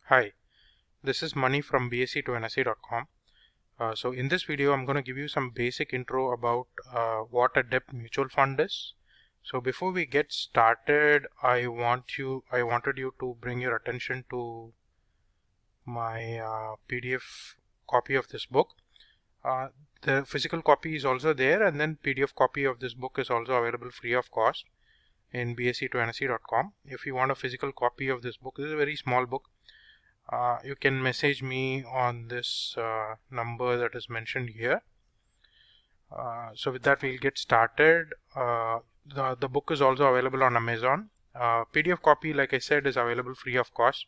Hi, this is Money from bse2nse.com. So in this video, I'm going to give you some basic intro about what a debt mutual fund is. So before we get started, I wanted you to bring your attention to my PDF copy of this book. The physical copy is also there, and then PDF copy of this book is also available free of cost in bse2nse.com. If you want a physical copy of this book, this is a very small book. You can message me on this number that is mentioned here. So with that, we'll get started. The book is also available on Amazon. PDF copy, like I said, is available free of cost.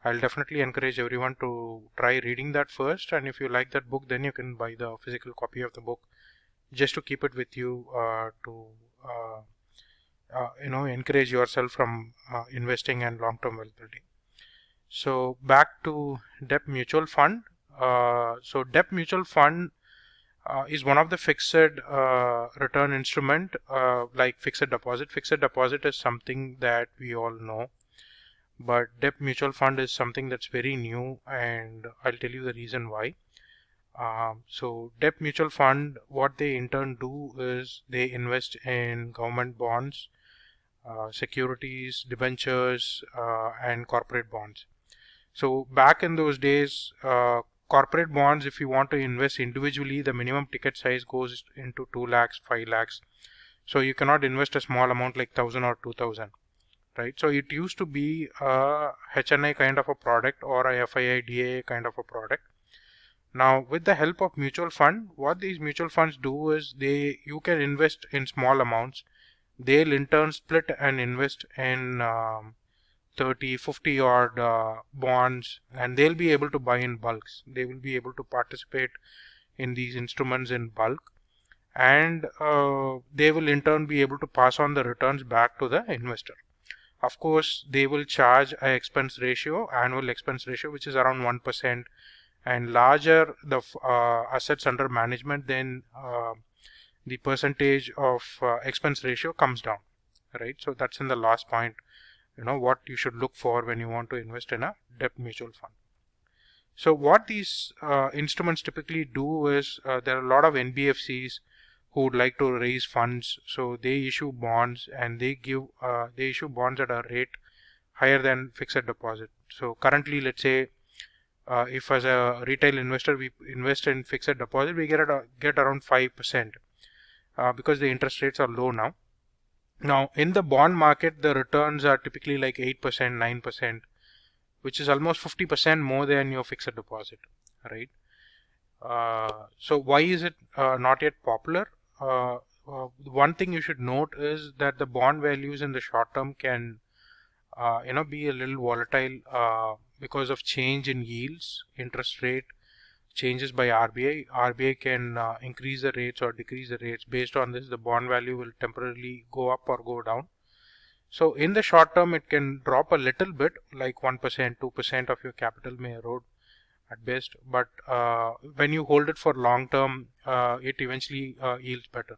I'll definitely encourage everyone to try reading that first, and if you like that book, then you can buy the physical copy of the book just to keep it with you to encourage yourself from investing and long-term wealth building. So back to debt mutual fund. So debt mutual fund is one of the fixed return instrument like fixed deposit. Fixed deposit is something that we all know, but debt mutual fund is something that's very new, and I'll tell you the reason why. So debt mutual fund, what they in turn do is they invest in government bonds, securities, debentures, and corporate bonds. So back in those days, corporate bonds, if you want to invest individually, the minimum ticket size goes into 2 lakhs, 5 lakhs. So you cannot invest a small amount like 1000 or 2000, right? So it used to be a HNI kind of a product or a FIIDA kind of a product. Now with the help of mutual fund, what these mutual funds do is you can invest in small amounts. They'll in turn split and invest in 30, 50 odd bonds, and they'll be able to buy in bulks. They will be able to participate in these instruments in bulk, and they will in turn be able to pass on the returns back to the investor. Of course, they will charge an expense ratio, annual expense ratio, which is around 1%, and larger the assets under management, then the percentage of expense ratio comes down, right? So that's in the last point, what you should look for when you want to invest in a debt mutual fund. So what these instruments typically do is there are a lot of NBFCs who would like to raise funds, so they issue bonds, and they issue bonds at a rate higher than fixed deposit. So currently, let's say if as a retail investor we invest in fixed deposit, we get around 5% because the interest rates are low now. Now, in the bond market, the returns are typically like 8%, 9%, which is almost 50% more than your fixed deposit, right? So why is it not yet popular? One thing you should note is that the bond values in the short term can, be a little volatile because of change in yields, interest rate, changes by RBI. RBI can increase the rates or decrease the rates. Based on this, the bond value will temporarily go up or go down. So in the short term, it can drop a little bit, like 1%, 2% of your capital may erode at best. But when you hold it for long term, it eventually yields better.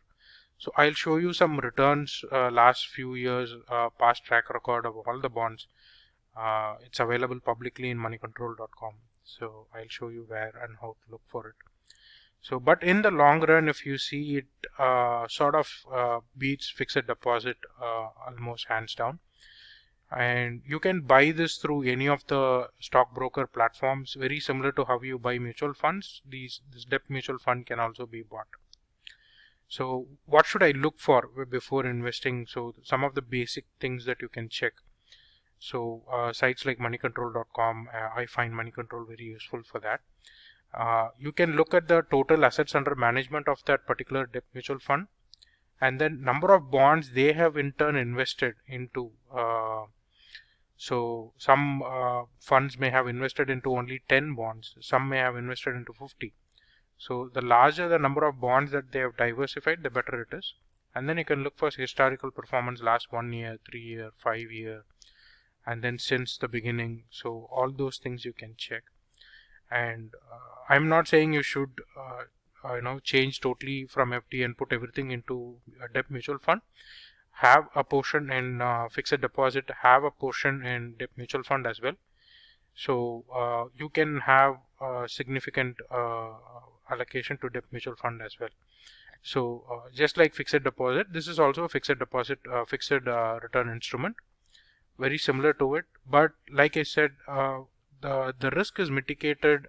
So I'll show you some returns last few years, past track record of all the bonds. It's available publicly in moneycontrol.com. So I'll show you where and how to look for it. So, but in the long run, if you see it sort of beats fixed deposit almost hands down. And you can buy this through any of the stockbroker platforms, very similar to how you buy mutual funds. This debt mutual fund can also be bought. So what should I look for before investing? So some of the basic things that you can check. So sites like moneycontrol.com, I find Moneycontrol very useful for that. You can look at the total assets under management of that particular debt mutual fund, and then number of bonds they have in turn invested into. So some funds may have invested into only 10 bonds, some may have invested into 50. So the larger the number of bonds that they have diversified, the better it is. And then you can look for historical performance, last 1 year, 3 year, 5 year, and then since the beginning. So all those things you can check. And I'm not saying you should change totally from FD and put everything into a debt mutual fund. Have a portion in fixed deposit, have a portion in debt mutual fund as well. So you can have significant allocation to debt mutual fund as well. So just like fixed deposit, this is also a fixed deposit, fixed return instrument, very similar to it. But like I said, the risk is mitigated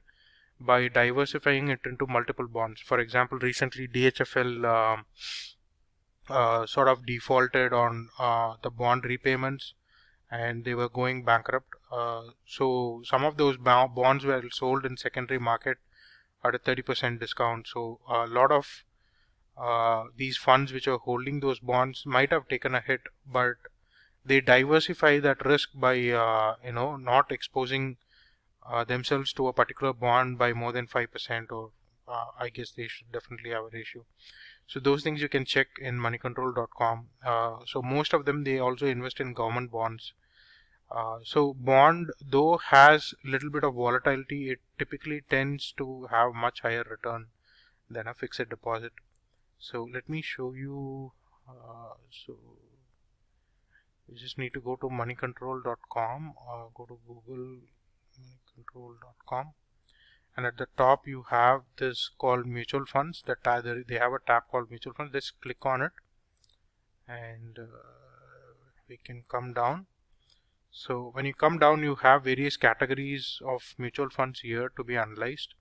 by diversifying it into multiple bonds. For example, recently DHFL sort of defaulted on the bond repayments, and they were going bankrupt. So some of those bonds were sold in secondary market at a 30% discount. So a lot of these funds which are holding those bonds might have taken a hit, but they diversify that risk by not exposing themselves to a particular bond by more than 5%, or I guess they should definitely have a ratio. So those things you can check in moneycontrol.com. So most of them, they also invest in government bonds. So bond, though has little bit of volatility, it typically tends to have much higher return than a fixed deposit. So let me show you. So you just need to go to moneycontrol.com, go to Google moneycontrol.com, and at the top you have this called mutual funds. That they have a tab called mutual funds. Let's click on it, and we can come down. So when you come down, you have various categories of mutual funds here to be analyzed.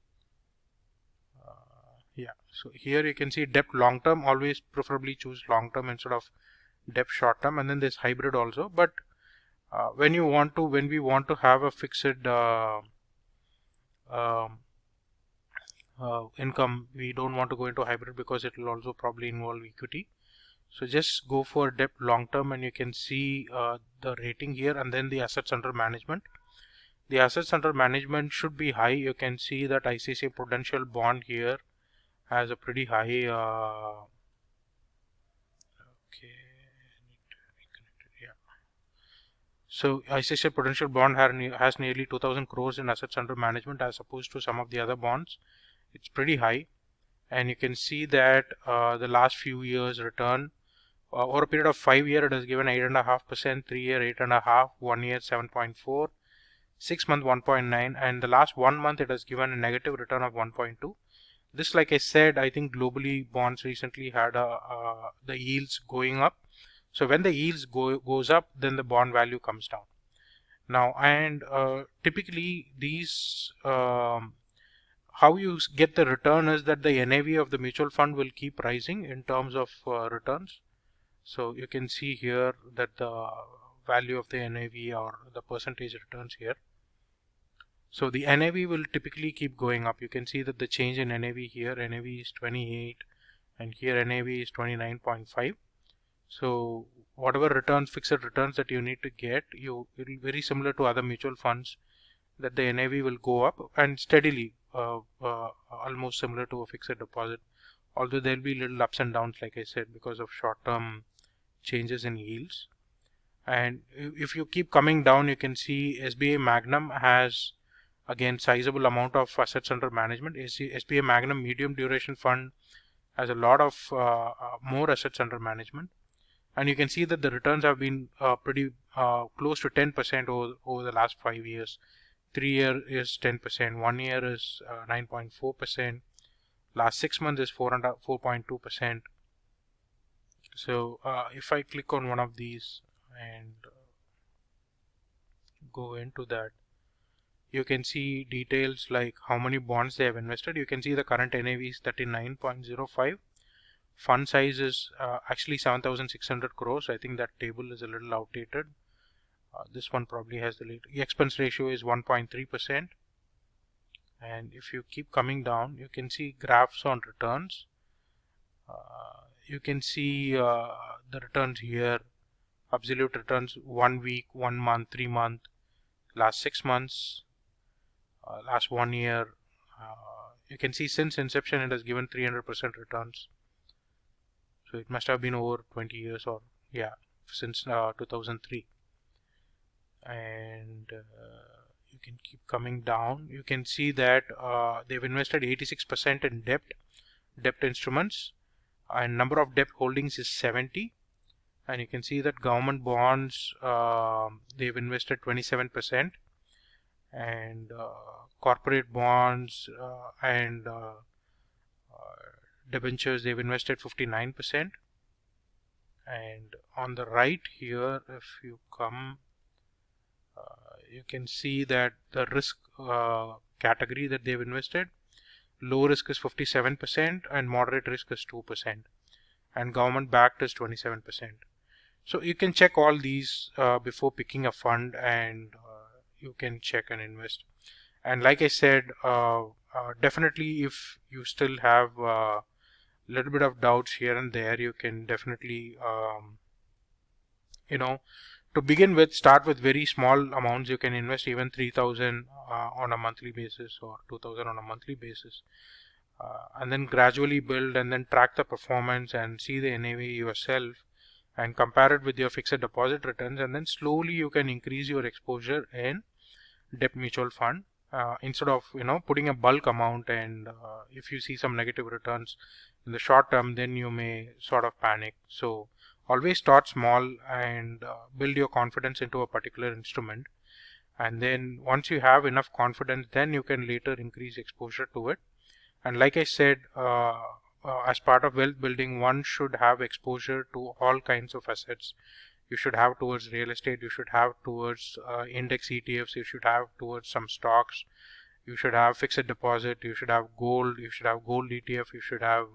Yeah, so here you can see debt long term. Always preferably choose long term instead of debt short term, and then there's hybrid also. But when we want to have a fixed income, we don't want to go into hybrid because it will also probably involve equity. So just go for debt long term, and you can see the rating here, and then the assets under management. The assets under management should be high. You can see that ICICI Prudential bond here has a pretty high. Okay, yeah. So ICICI Prudential bond has nearly 2,000 crores in assets under management, as opposed to some of the other bonds. It's pretty high, and you can see that the last few years return. Over a period of 5 years, it has given 8.5%, 3 year 8.5%, 1 year 7.4%, 6 month 1.9%, and the last 1 month it has given a negative return of 1.2%. This, like I said, I think globally bonds recently had the yields going up. So when the yields goes up, then the bond value comes down. Now, and typically these how you get the return is that the NAV of the mutual fund will keep rising in terms of returns. So you can see here that the value of the NAV or the percentage returns here. So the NAV will typically keep going up. You can see that the change in NAV here, NAV is 28, and here NAV is 29.5. So whatever returns, fixed returns that you need to get, it will be very similar to other mutual funds, that the NAV will go up and steadily, almost similar to a fixed deposit. Although there will be little ups and downs, like I said, because of short-term changes in yields. And if you keep coming down, you can see SBI Magnum has again sizable amount of assets under management. SBI Magnum medium duration fund has a lot of more assets under management, and you can see that the returns have been pretty close to 10% over the last 5 years. 3 year is 10%, 1 year is 9.4%, last 6 months is 4.2%. So if I click on one of these and go into that, you can see details like how many bonds they have invested. You can see the current NAV is 39.05. Fund size is actually 7,600 crores. I think that table is a little outdated. This one probably has the expense ratio is 1.3%. And if you keep coming down, you can see graphs on returns. You can see the returns here, absolute returns 1 week, 1 month, 3 month, last 6 months, last 1 year. You can see since inception it has given 300% returns. So it must have been over 20 years, or yeah, since 2003. And you can keep coming down. You can see that they've invested 86% in debt instruments, and number of debt holdings is 70. And you can see that government bonds, they've invested 27%, and corporate bonds and debentures, they've invested 59%. And on the right here, if you come, you can see that the risk category that they've invested, low risk is 57% and moderate risk is 2%, and government backed is 27%. So you can check all these before picking a fund, and you can check and invest. And like I said, definitely if you still have a little bit of doubts here and there, you can definitely to begin with, start with very small amounts. You can invest even 3,000 on a monthly basis or 2,000 on a monthly basis, and then gradually build and then track the performance and see the NAV yourself and compare it with your fixed deposit returns, and then slowly you can increase your exposure in debt mutual fund instead of putting a bulk amount, and if you see some negative returns in the short term, then you may sort of panic. So always start small and build your confidence into a particular instrument, and then once you have enough confidence, then you can later increase exposure to it. And like I said, as part of wealth building, one should have exposure to all kinds of assets. You should have towards real estate, you should have towards index ETFs, you should have towards some stocks, you should have fixed deposit, you should have gold, you should have gold ETF, you should have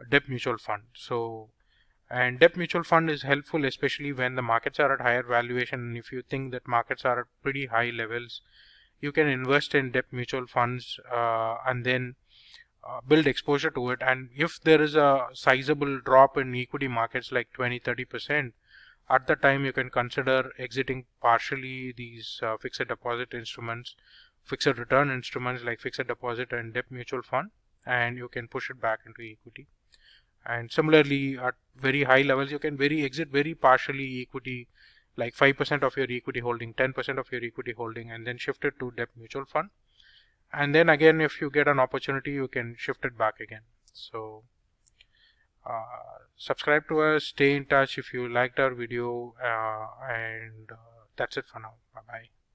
debt mutual fund. So, and debt mutual fund is helpful especially when the markets are at higher valuation, and if you think that markets are at pretty high levels, you can invest in debt mutual funds and then build exposure to it. And if there is a sizable drop in equity markets like 20-30%, at the time you can consider exiting partially these fixed deposit instruments, fixed return instruments like fixed deposit and debt mutual fund, and you can push it back into equity. And similarly, at very high levels, you can exit very partially equity, like 5% of your equity holding, 10% of your equity holding, and then shift it to debt mutual fund. And then again, if you get an opportunity, you can shift it back again. So subscribe to us, stay in touch if you liked our video, and that's it for now. Bye bye.